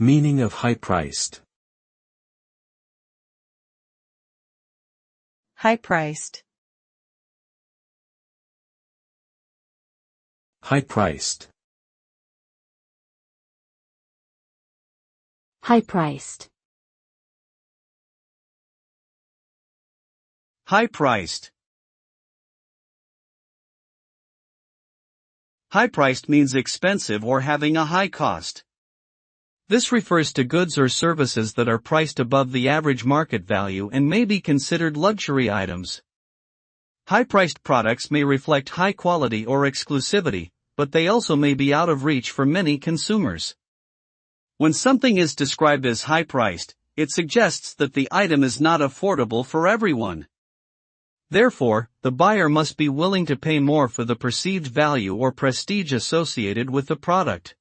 Meaning of high-priced. High-priced. High-priced. High-priced. High-priced. High-priced means expensive or having a high cost. This refers to goods or services that are priced above the average market value and may be considered luxury items. High-priced products may reflect high quality or exclusivity, but they also may be out of reach for many consumers. When something is described as high-priced, it suggests that the item is not affordable for everyone. Therefore, the buyer must be willing to pay more for the perceived value or prestige associated with the product.